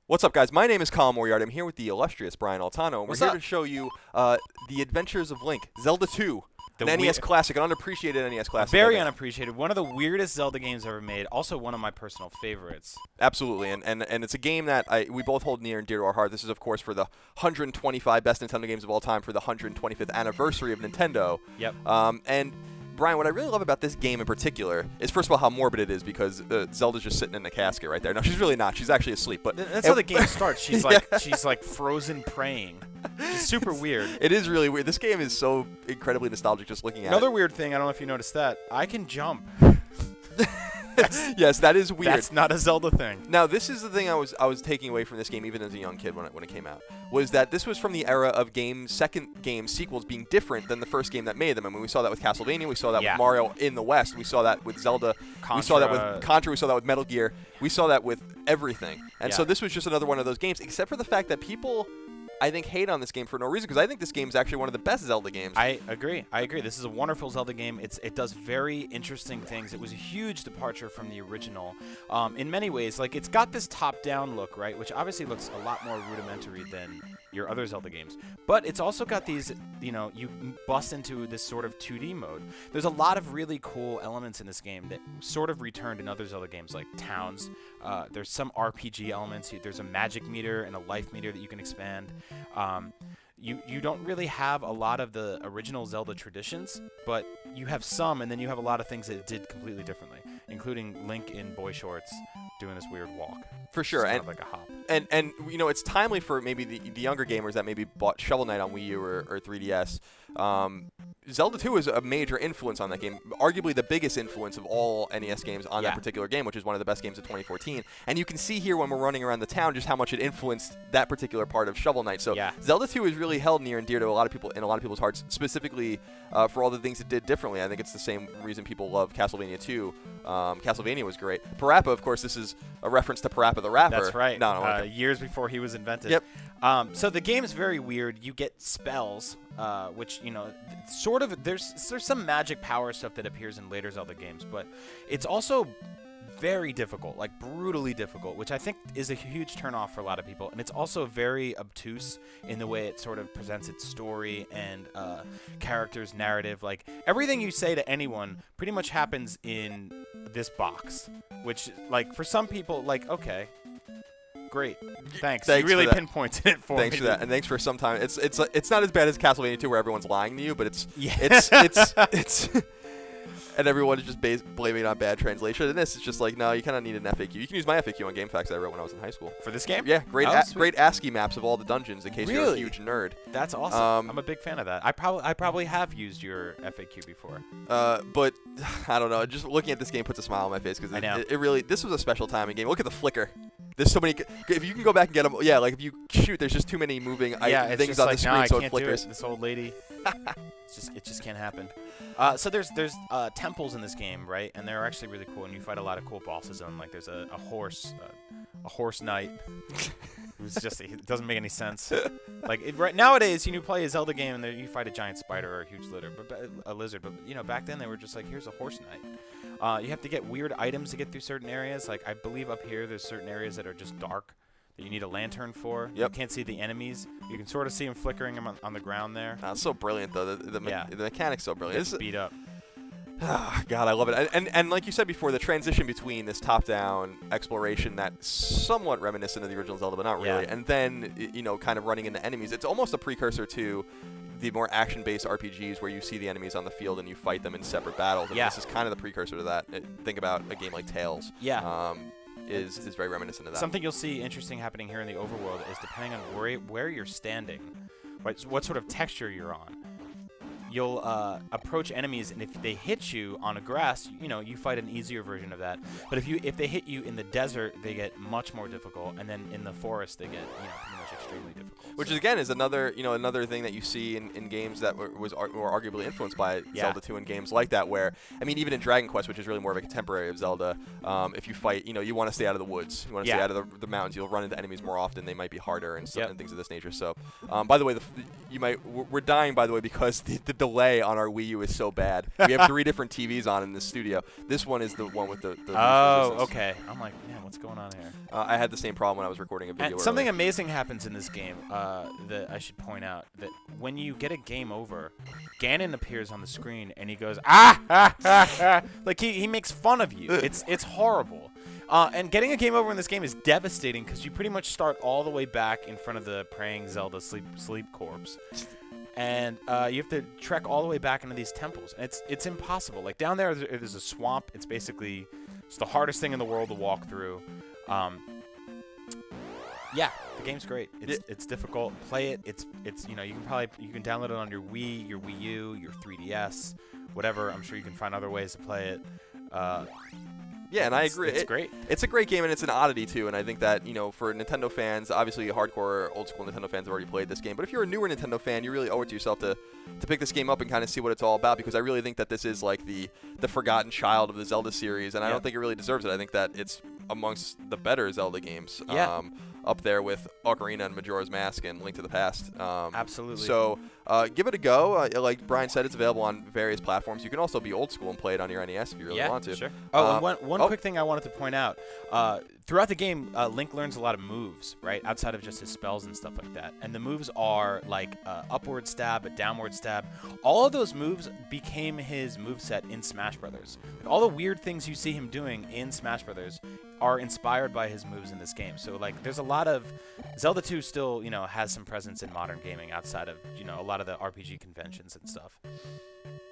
What's up, guys? My name is Colin Moriarty. I'm here with the illustrious Brian Altano, and What's we're here up? to show you The Adventures of Link, Zelda 2, The an NES weir- classic, an unappreciated NES classic. I Very think. unappreciated. One of the weirdest Zelda games ever made. Also one of my personal favorites. Absolutely, and it's a game that we both hold near and dear to our heart. This is, of course, for the 125 best Nintendo games of all time for the 125th anniversary of Nintendo. Yep. And Brian, what I really love about this game in particular is, first of all, how morbid it is, because Zelda's just sitting in a casket right there. No, she's really not. She's actually asleep. But That's how the game starts. She's like frozen praying. It's super weird. It is really weird. This game is so incredibly nostalgic just looking at Another it. weird thing, I don't know if you noticed that, I can jump. Yes, that is weird. That's not a Zelda thing. Now, this is the thing I was taking away from this game, even as a young kid when it came out, was that this was from the era of second game sequels being different than the first game that made them. I mean, we saw that with Castlevania, we saw that Yeah. with Mario in the West, we saw that with Zelda, we saw that with Contra, we saw that with Metal Gear, we saw that with everything. And so Yeah. this was just another one of those games, except for the fact that people, I think, hate on this game for no reason, because I think this game is actually one of the best Zelda games. I agree. This is a wonderful Zelda game. It does very interesting things. It was a huge departure from the original. In many ways, like, it's got this top-down look, right, which obviously looks a lot more rudimentary than your other Zelda games. But it's also got these, you bust into this sort of 2D mode. There's a lot of really cool elements in this game that sort of returned in other Zelda games, like towns. There's some RPG elements. There's a magic meter and a life meter that you can expand. You don't really have a lot of the original Zelda traditions, but you have some, and then you have a lot of things that it did completely differently, including Link in boy shorts doing this weird walk. For sure. It's kind And of like a hop. And it's timely for maybe the younger gamers that maybe bought Shovel Knight on Wii U or 3DS. Zelda 2 is a major influence on that game, arguably the biggest influence of all NES games on that particular game, which is one of the best games of 2014. And you can see here when we're running around the town just how much it influenced that particular part of Shovel Knight. So Yeah. Zelda 2 is really held near and dear to a lot of people, in a lot of people's hearts, specifically for all the things it did differently. I think it's the same reason people love Castlevania 2. Castlevania was great. Parappa, of course, this is a reference to Parappa the Rapper. That's right. No, okay. Years before he was invented. Yep. So the game is very weird. You get spells, which, sort of, there's some magic power stuff that appears in later Zelda games, but it's also very difficult, like brutally difficult, which I think is a huge turnoff for a lot of people. And it's also very obtuse in the way it sort of presents its story and characters' narrative. Like, everything you say to anyone pretty much happens in this box, which, like, for some people, like, okay, great, thanks. You really pinpointed it for me. Thanks for that, and thanks for some time. It's not as bad as Castlevania 2 where everyone's lying to you, but it's and everyone is just blaming it on bad translation. And this is just like, no, you kind of need an FAQ. You can use my FAQ on GameFAQs that I wrote when I was in high school. For this game? Yeah, great, Oh, great ASCII maps of all the dungeons in case you're a Really? huge nerd. That's awesome. I'm a big fan of that. I probably have used your FAQ before. But I don't know. Just looking at this game puts a smile on my face because it really, this was a special time in game. Look at the flicker. There's so many. If you can go back and get them, yeah. Like if you shoot, there's just too many moving things on the screen, so it flickers. This old lady. It just can't happen. So there's temples in this game, right? And they're actually really cool, and you fight a lot of cool bosses on. Like there's a horse knight. It doesn't make any sense. Like right nowadays, you play a Zelda game and you fight a giant spider or a huge lizard. But back then they were just like, here's a horse knight. You have to get weird items to get through certain areas. Like I believe up here, there's certain areas that are just dark that you need a lantern for. Yep. You can't see the enemies. You can sort of see them flickering on the ground there. It's so brilliant though. The mechanic's so brilliant. It's beat up. God, I love it. And like you said before, the transition between this top-down exploration that's somewhat reminiscent of the original Zelda, but not really, and then, kind of running into enemies. It's almost a precursor to the more action-based RPGs where you see the enemies on the field and you fight them in separate battles. And this is kind of the precursor to that. Think about a game like Tales. Yeah. Is very reminiscent of that. Something you'll see interesting happening here in the overworld is depending on where you're standing, what sort of texture you're on. You'll approach enemies, and if they hit you on a grass, you fight an easier version of that. But if they hit you in the desert, they get much more difficult, and then in the forest, they get pretty much extremely difficult. Which again is another thing that you see in games that were arguably influenced by Zelda 2 and games like that. Where I mean, even in Dragon Quest, which is really more of a contemporary of Zelda, if you fight, you want to stay out of the woods, you want to stay out of the mountains. You'll run into enemies more often. They might be harder and things of this nature. So, by the way, we're dying by the way because the delay on our Wii U is so bad. We have 3 different TVs on in the studio. This one is the one with the oh, okay. I'm like, man, what's going on here? I had the same problem when I was recording a video. And something amazing happens in this game that I should point out, that when you get a game over, Ganon appears on the screen and he goes, like he makes fun of you. It's horrible. And getting a game over in this game is devastating because you pretty much start all the way back in front of the praying Zelda sleep corpse. And you have to trek all the way back into these temples. And it's impossible. Like down there's a swamp. It's basically the hardest thing in the world to walk through. Yeah, the game's great. It's difficult. Play it. It's you can download it on your Wii, your Wii U, your 3DS, whatever. I'm sure you can find other ways to play it. Yeah, and I agree. It's great. It's a great game, and it's an oddity, too. And I think that, for Nintendo fans, obviously hardcore, old-school Nintendo fans have already played this game. But if you're a newer Nintendo fan, you really owe it to yourself to pick this game up and kind of see what it's all about, because I really think that this is like the forgotten child of the Zelda series, and I don't think it really deserves it. I think that it's amongst the better Zelda games. Yeah. Up there with Ocarina and Majora's Mask and Link to the Past. Absolutely. So give it a go. Like Brian said, it's available on various platforms. You can also be old school and play it on your NES if you really want to. Sure. Oh, and one quick thing I wanted to point out. Throughout the game, Link learns a lot of moves, right, outside of just his spells and stuff like that. And the moves are like upward stab, a downward stab. All of those moves became his moveset in Smash Brothers. All the weird things you see him doing in Smash Brothers are inspired by his moves in this game. So like there's a lot of Zelda 2 still, has some presence in modern gaming outside of, a lot of the RPG conventions and stuff.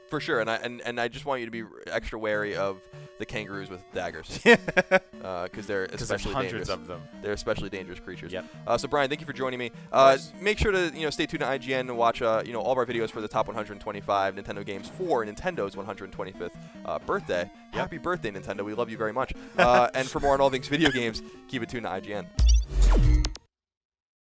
For sure, and I just want you to be extra wary of the kangaroos with daggers, because they're especially hundreds dangerous. Of them. They're especially dangerous creatures. Yep. So Brian, thank you for joining me. Make sure to stay tuned to IGN and watch all of our videos for the top 125 Nintendo games for Nintendo's 125th birthday. Yep. Happy birthday, Nintendo! We love you very much. And for more on all things video games, keep it tuned to IGN.